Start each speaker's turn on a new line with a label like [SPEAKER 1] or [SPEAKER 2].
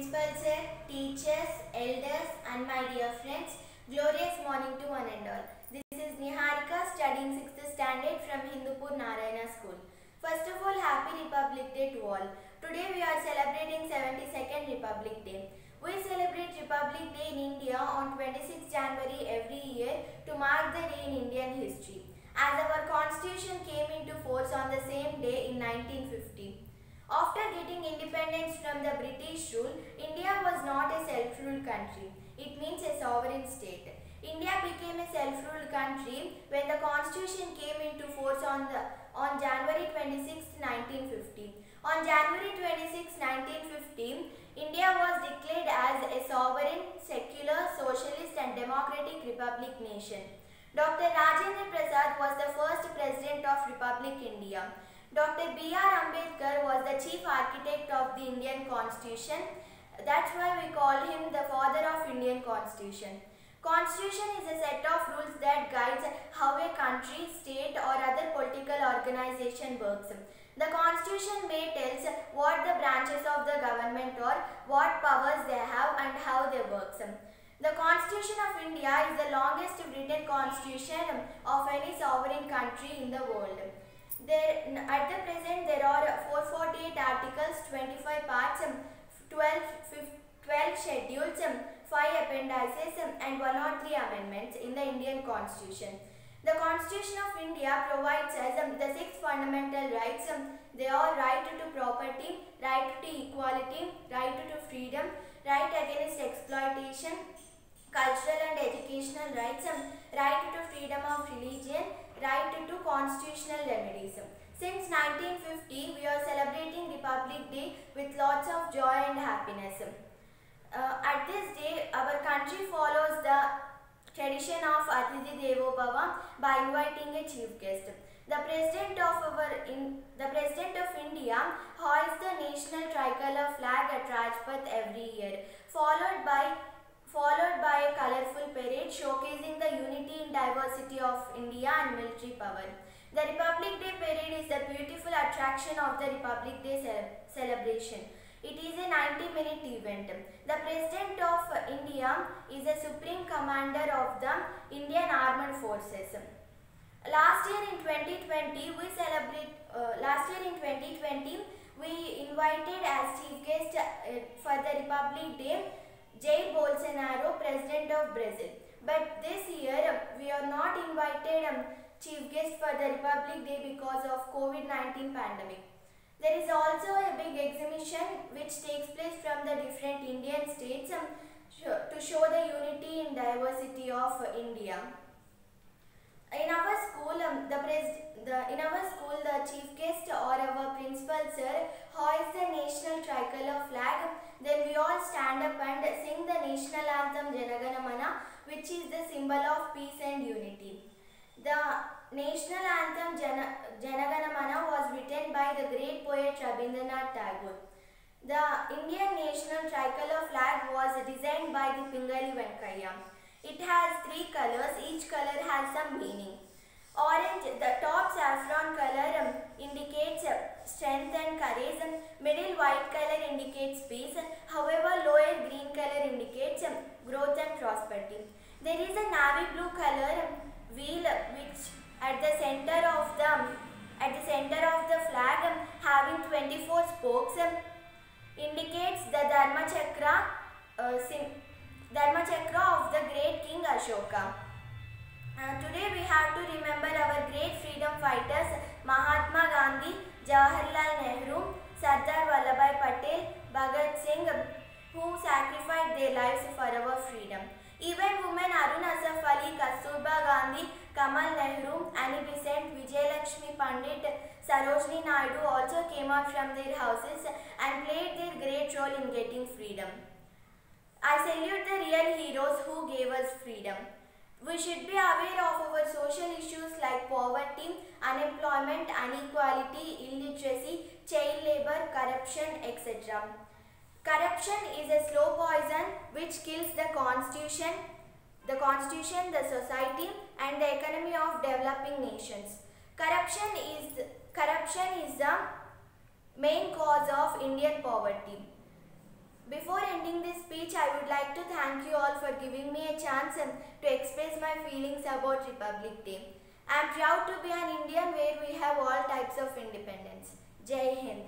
[SPEAKER 1] principal sir, teachers, elders and my dear friends, glorious morning to one and all. This is Niharika studying 6th standard from Hindupur Narayana School. First of all, Happy Republic Day to all. Today we are celebrating 72nd Republic Day. We celebrate Republic Day in India on 26 January every year to mark the day in Indian history, as our constitution came into force on the same day in 1950. After getting independence from the British rule, India was not a self-ruled country. It means a sovereign state. India became a self-ruled country when the constitution came into force on January 26, 1950. On January 26, 1950, India was declared as a sovereign, secular, socialist and democratic republic nation. Dr. Rajendra Prasad was the first president of Republic India. Dr. B.R. Ambedkar was the chief architect of the Indian Constitution. That's why we call him the father of Indian Constitution. Constitution is a set of rules that guides how a country, state or other political organization works. The Constitution may tells what the branches of the government are, what powers they have and how they work. The Constitution of India is the longest written constitution of any sovereign country in the world. At the present, there are 448 articles, 25 parts, 12 schedules, 5 appendices and 103 amendments in the Indian Constitution. The Constitution of India provides us the 6 fundamental rights. They are right to property, right to equality, right to freedom, right against exploitation, cultural and educational rights, right to freedom of religion, right to constitutional remedies. Since 1950, we are celebrating Republic Day with lots of joy and happiness. At this day, our country follows the tradition of Atithi Devo Bhava by inviting a chief guest. The President of India hoists the national tricolor flag at Rajpath every year, followed by a colourful parade showcasing the unity and diversity of India and military power. The Republic Day parade is the beautiful attraction of the Republic Day celebration. It is a 90-minute event. The President of India is the Supreme Commander of the Indian Armed Forces. Last year in 2020, we invited as chief guest for the Republic Day Jair Bolsonaro, President of Brazil. But this year we are not invited chief guest for the Republic Day because of COVID-19 pandemic. There is also a big exhibition which takes place from the different Indian states to show the unity and diversity of India. In our school, the chief guest or our principal sir hoists the national tricolor flag. Then we all stand up and sing the national anthem Jana Gana Mana, which is the symbol of peace and unity. The national anthem Jana Gana Mana was written by the great poet Rabindranath Tagore. The Indian national tricolor flag was designed by the Pingali Venkayya. It has 3 colors, each color has some meaning. Orange, the top saffron color indicates strength and courage, middle white color indicates peace, however lower green color indicates growth and prosperity. There is a navy blue color wheel which at the center of the flag having 24 spokes indicates the Dharma Chakra of the great King Ashoka. Today we have to remember our great freedom fighters Mahatma Gandhi, Jawaharlal Nehru, Sardar Vallabhbhai Patel, Bhagat Singh, who sacrificed their lives for our freedom. Even women Aruna Asaf Ali, Kasturba Gandhi, Kamal Nehru, Annie Besant, Vijayalakshmi Pandit, Sarojini Naidu also came out from their houses and played their great role in getting freedom. I salute the real heroes who gave us freedom. We should be aware of our social issues like poverty, unemployment, inequality, illiteracy, child labor, corruption, etc. Corruption is a slow poison which kills the constitution, the society and the economy of developing nations. Corruption is the main cause of Indian poverty. Before ending which I would like to thank you all for giving me a chance to express my feelings about Republic Day. I am proud to be an Indian where we have all types of independence. Jai Hind.